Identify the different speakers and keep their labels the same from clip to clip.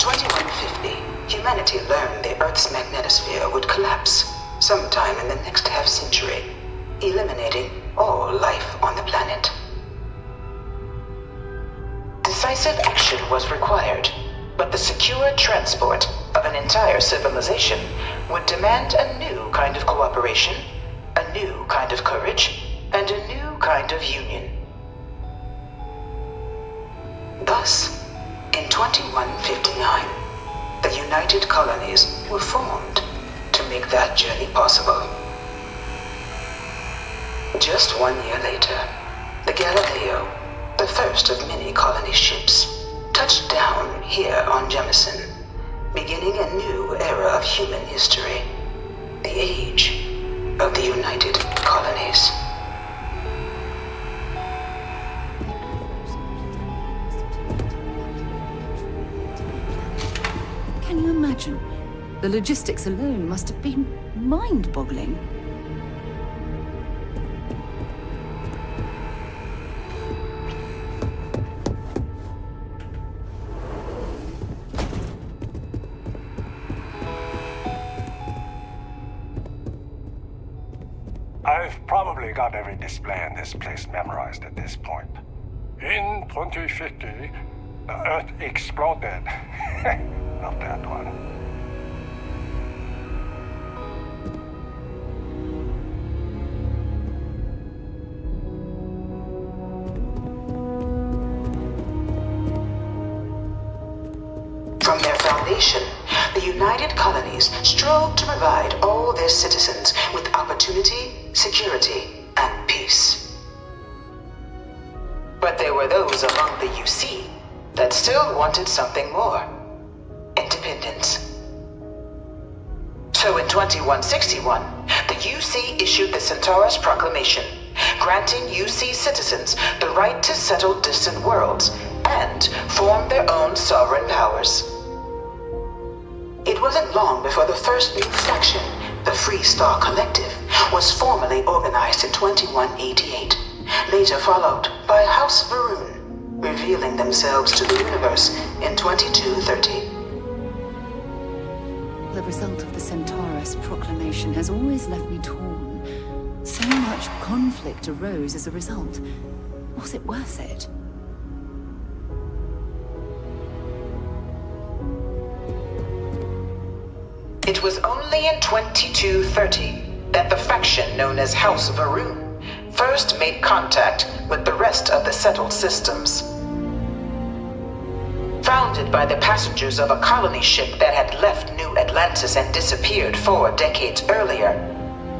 Speaker 1: 2150, humanity learned the Earth's magnetosphere would collapse sometime in the next half-century, eliminating all life on the planet. Decisive action was required, but the secure transport of an entire civilization would demand a new kind of cooperation, a new kind of courage, and a new kind of union. Thus, in 2159, the United Colonies were formed to make that journey possible. Just 1 year later, the Galileo, the first of many colony ships, touched down here on Jemison, beginning a new era of human history, the age of the United Colonies.
Speaker 2: Can you imagine? The logistics alone must have been mind-boggling.
Speaker 3: I've probably got every display in this place memorized at this point. In 2050, the Earth exploded. Not that one.
Speaker 1: From their foundation, the United Colonies strove to provide all their citizens with opportunity, security, and peace. But there were those among the UC that still wanted something more: independence. So in 2161, the UC issued the Centaurus Proclamation, granting UC citizens the right to settle distant worlds and form their own sovereign powers. It wasn't long before the first new faction, the Free Star Collective, was formally organized in 2188, later followed by House Varun, revealing themselves to the universe in 2230.
Speaker 2: The result of the Centaurus Proclamation has always left me torn. So much conflict arose as a result. Was it worth it?
Speaker 1: It was only in 2230 that the faction known as House Varun first made contact with the rest of the settled systems. Founded by the passengers of a colony ship that had left New Atlantis and disappeared 4 decades earlier,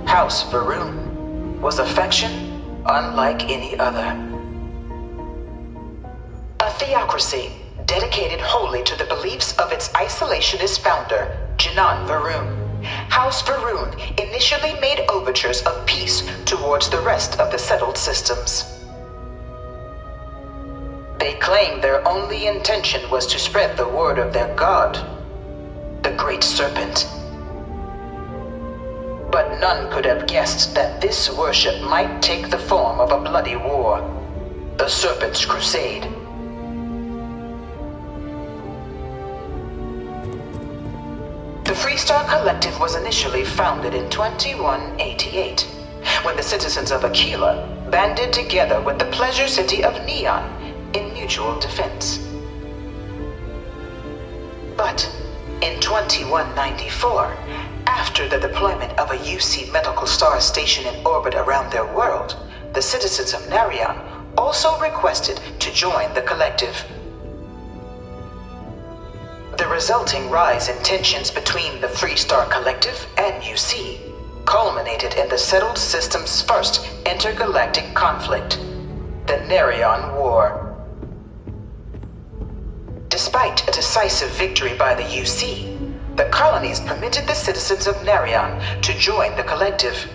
Speaker 1: House Varun was a faction unlike any other. A theocracy dedicated wholly to the beliefs of its isolationist founder, Janan Varun. House Varun initially made overtures of peace towards the rest of the settled systems. They claimed their only intention was to spread the word of their god, the Great Serpent. But none could have guessed that this worship might take the form of a bloody war, the Serpent's Crusade. The Freestar Collective was initially founded in 2188, when the citizens of Aquila banded together with the pleasure city of Neon in mutual defense. But in 2194, after the deployment of a UC medical star station in orbit around their world, the citizens of Narion also requested to join the collective. The resulting rise in tensions between the Freestar Collective and UC culminated in the settled system's first intergalactic conflict, the Narion War. Despite a decisive victory by the UC, the colonies permitted the citizens of Narion to join the collective,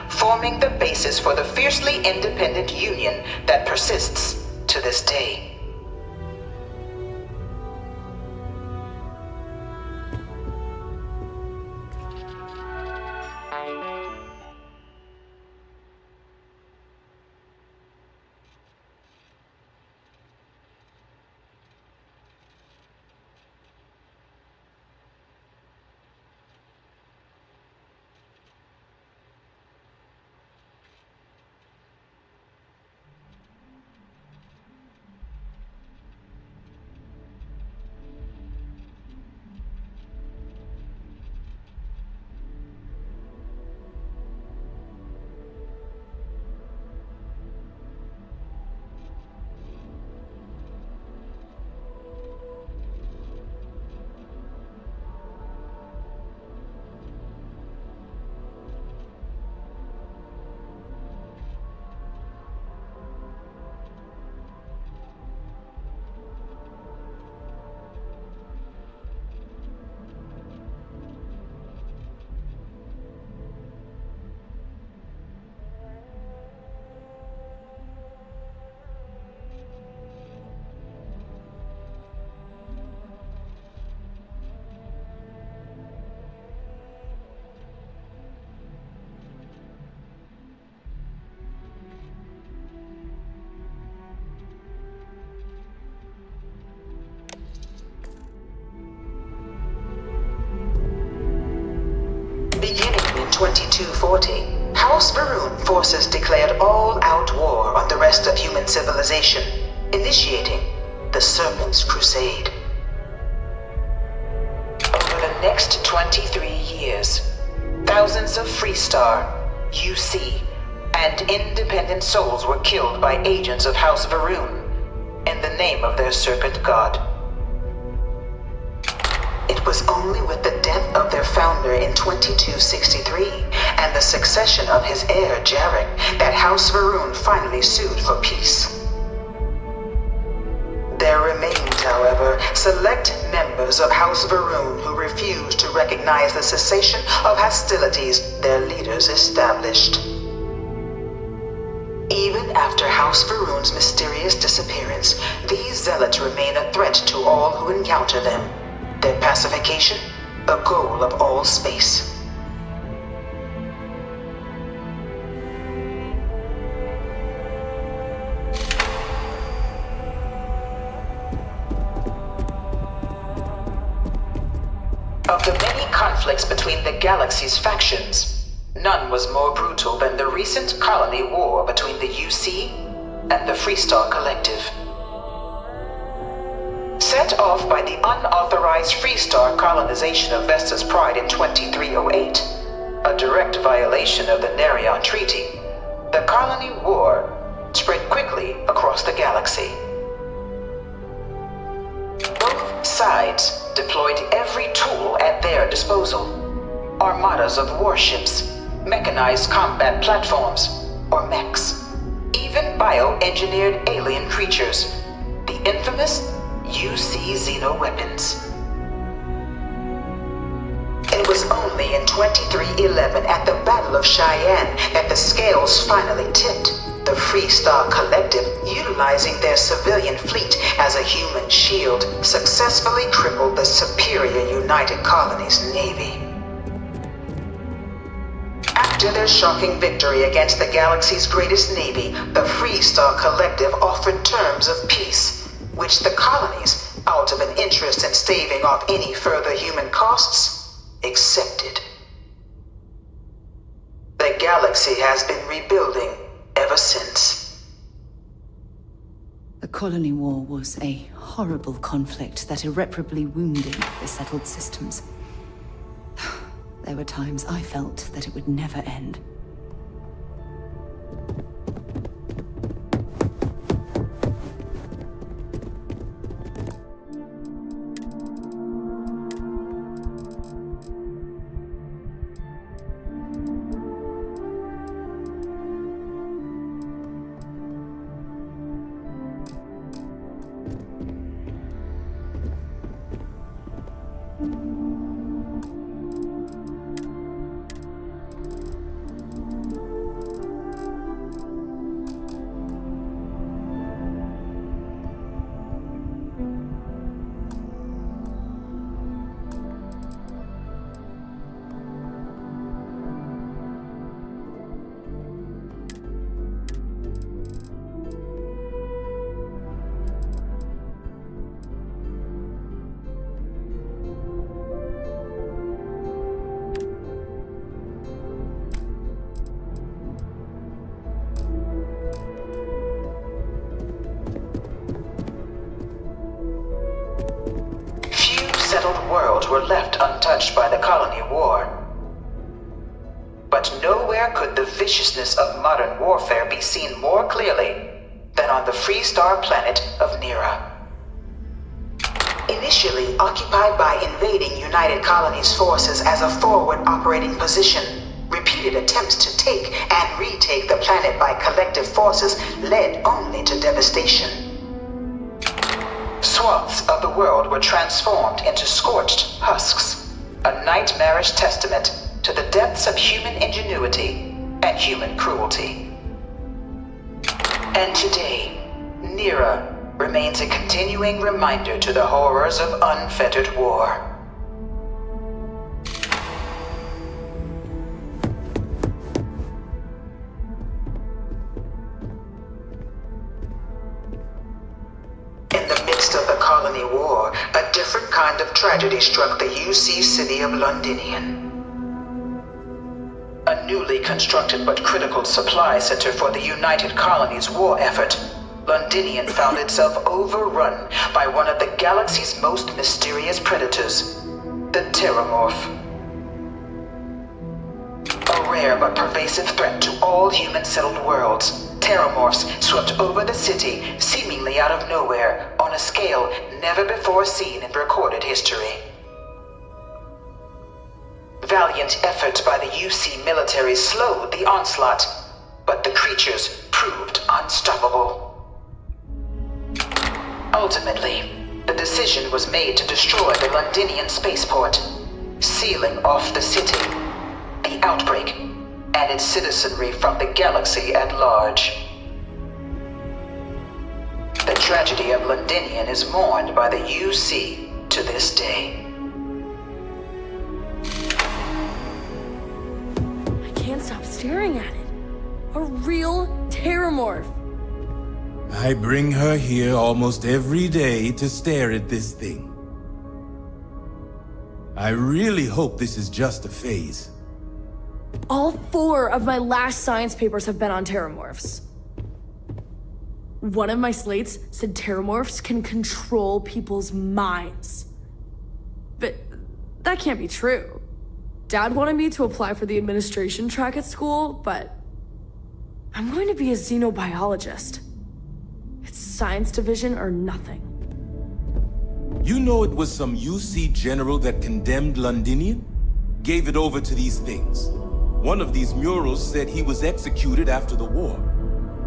Speaker 1: forming the basis for the fiercely independent union that persists to this day. 2240, House Varun forces declared all-out war on the rest of human civilization, initiating the Serpent's Crusade. Over the next 23 years, thousands of Freestar, UC, and independent souls were killed by agents of House Varun in the name of their serpent god. It was only with the death of their founder in 2263 and the succession of his heir Jarek that House Varun finally sued for peace. There remained, however, select members of House Varun who refused to recognize the cessation of hostilities their leaders established. Even after House Varun's mysterious disappearance, these zealots remain a threat to all who encounter them. Their pacification, a goal of all space. Of the many conflicts between the galaxy's factions, none was more brutal than the recent colony war between the UC and the Freestar Collective. Set off by the unauthorized Freestar colonization of Vesta's Pride in 2308, a direct violation of the Nerion Treaty, the colony war spread quickly across the galaxy. Both sides deployed every tool at their disposal. Armadas of warships, mechanized combat platforms, or mechs, even bioengineered alien creatures, the infamous UC xeno-weapons. It was only in 2311 at the Battle of Cheyenne that the scales finally tipped. The Freestar Collective, utilizing their civilian fleet as a human shield, successfully crippled the superior United Colonies Navy. After their shocking victory against the galaxy's greatest navy, the Freestar Collective offered terms of peace, which the colonies, out of an interest in staving off any further human costs, accepted. The galaxy has been rebuilding ever since.
Speaker 2: The colony war was a horrible conflict that irreparably wounded the settled systems. There were times I felt that it would never end.
Speaker 1: Settled worlds were left untouched by the colony war. But nowhere could the viciousness of modern warfare be seen more clearly than on the Freestar planet of Nera. Initially occupied by invading United Colonies forces as a forward operating position, repeated attempts to take and retake the planet by collective forces led only to devastation. Swaths of the world were transformed into scorched husks, a nightmarish testament to the depths of human ingenuity and human cruelty. And today, Nera remains a continuing reminder to the horrors of unfettered war. In the midst of the colony war, a different kind of tragedy struck the UC city of Londinian. newly constructed but critical supply center for the United Colonies' war effort, Londinian found itself overrun by one of the galaxy's most mysterious predators, the Terramorph. A rare but pervasive threat to all human-settled worlds, Terramorphs swept over the city seemingly out of nowhere on a scale never before seen in recorded history. Valiant efforts by the UC military slowed the onslaught, but the creatures proved unstoppable. Ultimately, the decision was made to destroy the Londinian spaceport, sealing off the city, the outbreak, and its citizenry from the galaxy at large. The tragedy of Londinian is mourned by the UC to this day.
Speaker 4: I can't stop staring at it. A real Terramorph.
Speaker 5: I bring her here almost every day to stare at this thing. I really hope this is just a phase.
Speaker 4: All 4 of my last science papers have been on Terramorphs. One of my slates said Terramorphs can control people's minds. But that can't be true. Dad wanted me to apply for the administration track at school, but I'm going to be a xenobiologist. It's science division or nothing.
Speaker 5: You know it was some UC general that condemned Londinian? Gave it over to these things. One of these murals said he was executed after the war.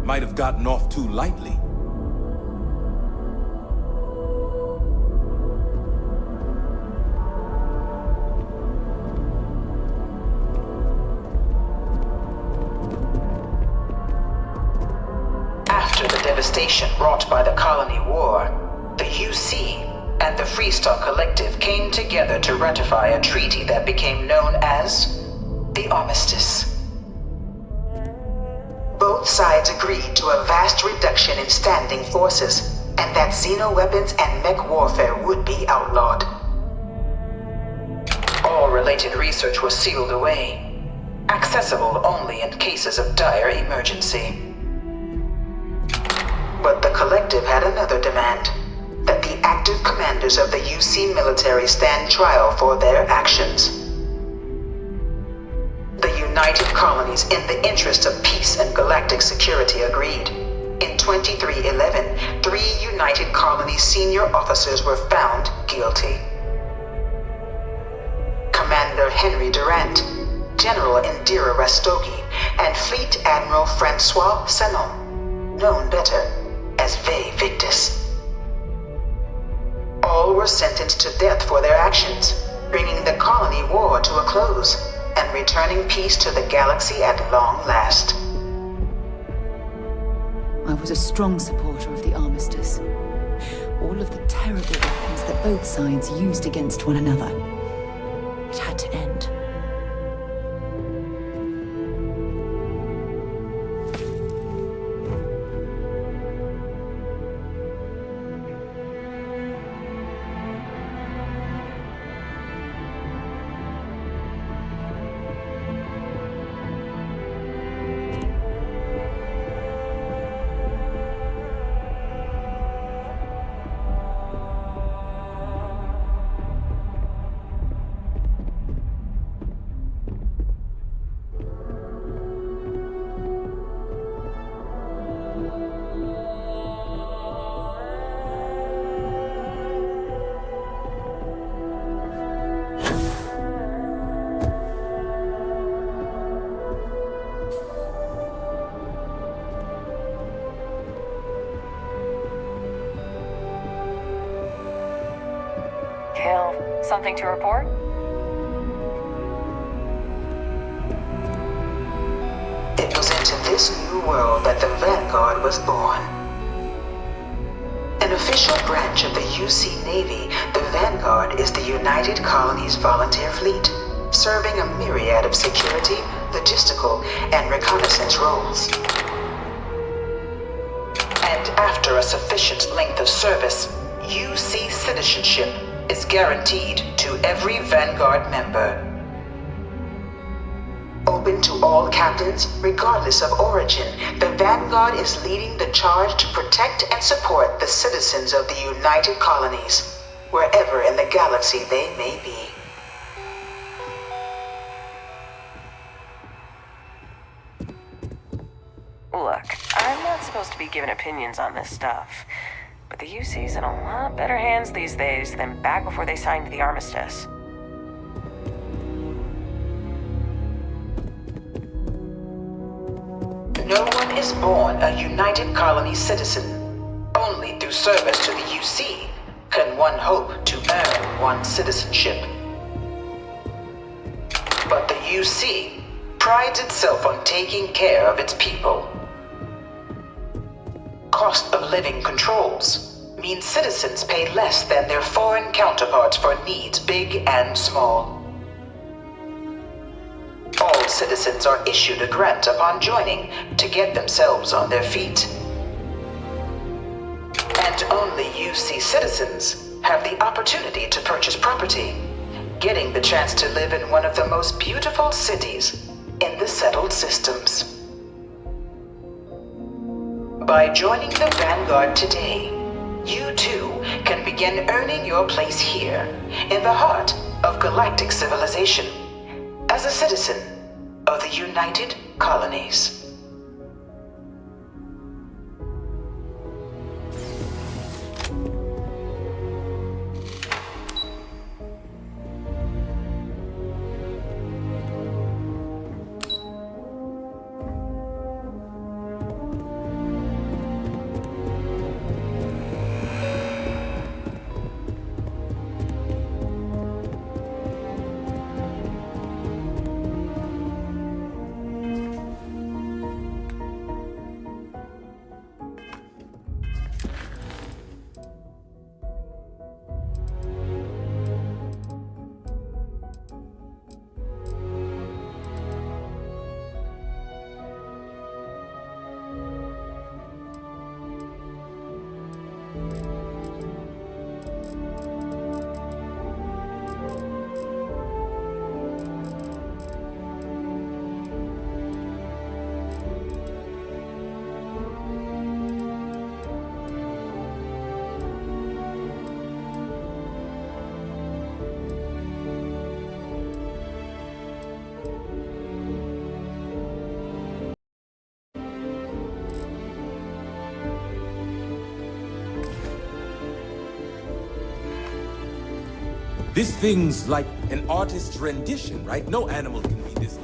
Speaker 5: Might have gotten off too lightly.
Speaker 1: After the devastation wrought by the Colony War, the UC and the Freestar Collective came together to ratify a treaty that became known as the Armistice. Both sides agreed to a vast reduction in standing forces, and that xeno-weapons and mech warfare would be outlawed. All related research was sealed away, accessible only in cases of dire emergency. But the Collective had another demand, that the active commanders of the UC military stand trial for their actions. The United Colonies, in the interest of peace and galactic security, agreed. In 2311, 3 United Colonies senior officers were found guilty. Commander Henry Durant, General Indira Rastogi, and Fleet Admiral Francois Sanon, known better as Ve Victus. All were sentenced to death for their actions, bringing the colony war to a close and returning peace to the galaxy at long last.
Speaker 2: I was a strong supporter of the Armistice. All of the terrible weapons that both sides used against one another. It had to end.
Speaker 6: Something to report?
Speaker 1: It was into this new world that the Vanguard was born. An official branch of the UC Navy, the Vanguard is the United Colonies Volunteer Fleet, serving a myriad of security, logistical, and reconnaissance roles. And after a sufficient length of service, UC citizenship is guaranteed to every Vanguard member. Open to all captains, regardless of origin, the Vanguard is leading the charge to protect and support the citizens of the United Colonies, wherever in the galaxy they may be.
Speaker 6: Look, I'm not supposed to be giving opinions on this stuff, but the UC's in a lot better hands these days than back before they signed the armistice.
Speaker 1: No one is born a United Colony citizen. Only through service to the UC can one hope to earn one's citizenship. But the UC prides itself on taking care of its people. Cost of living controls mean citizens pay less than their foreign counterparts for needs big and small. All citizens are issued a grant upon joining to get themselves on their feet. And only UC citizens have the opportunity to purchase property, getting the chance to live in one of the most beautiful cities in the settled systems. By joining the Vanguard today, you too can begin earning your place here, in the heart of galactic civilization, as a citizen of the United Colonies.
Speaker 5: This thing's like an artist's rendition, right? No animal can be this